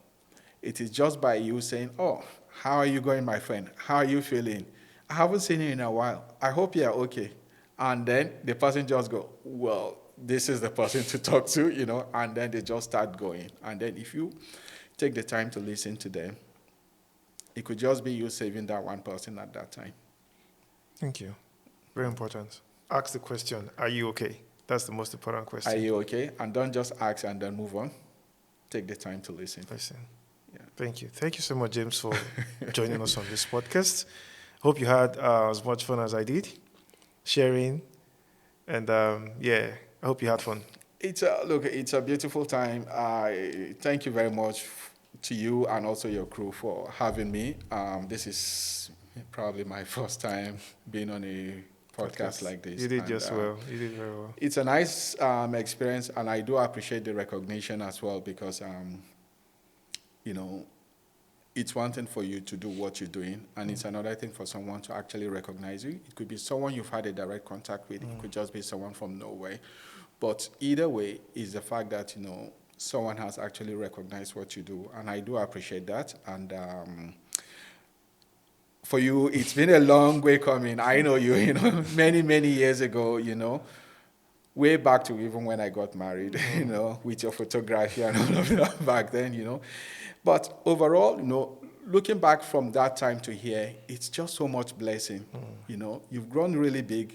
It is just by you saying, oh, how are you going, my friend? How are you feeling? I haven't seen you in a while. I hope you're okay. And then the person just go, well, this is the person to talk to, and then they just start going. And then if you take the time to listen to them, it could just be you saving that one person at that time. Thank you. Very important. Ask the question, are you okay? That's the most important question. Are you okay? And don't just ask and then move on. Take the time to listen. Listen. Yeah. Thank you. Thank you so much, James, for joining us on this podcast. Hope you had as much fun as I did, sharing. And I hope you had fun. It's a beautiful time. I thank you very much to you and also your crew for having me. This is probably my first time being on a podcast like this. You did well. You did very well. It's a nice experience, and I do appreciate the recognition as well because, it's one thing for you to do what you're doing, and it's another thing for someone to actually recognize you. It could be someone you've had a direct contact with. It could just be someone from nowhere. But either way is the fact that, someone has actually recognized what you do, and I do appreciate that. And for you, it's been a long way coming. I know you, many, many years ago, way back to even when I got married, with your photography and all of that back then, But overall, looking back from that time to here, it's just so much blessing. You've grown really big,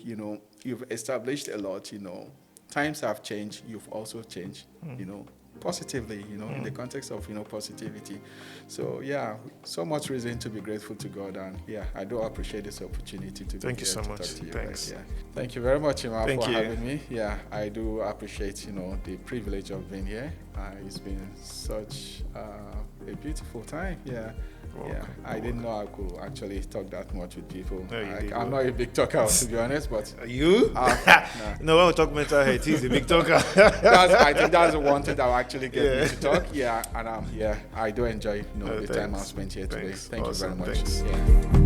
you've established a lot, Times have changed, you've also changed, positively, in the context of, positivity. So, so much reason to be grateful to God. And, I do appreciate this opportunity to Thank be you here so to much. talk to you Thanks. guys. Thank you very much, Ima, Thank for you. having me. I do appreciate, the privilege of being here. It's been such a beautiful time. Yeah. Okay. Yeah, I didn't know I could actually talk that much with people. No, you did I'm well. not a big talker, to be honest, but You? No, when we talk mental health, he's a big talker. I think that's the one thing that will actually get Yeah. me to talk. Yeah, and I do enjoy the thanks. time I spent here today. Thanks. Thank Awesome. you very much. Thanks. Yeah.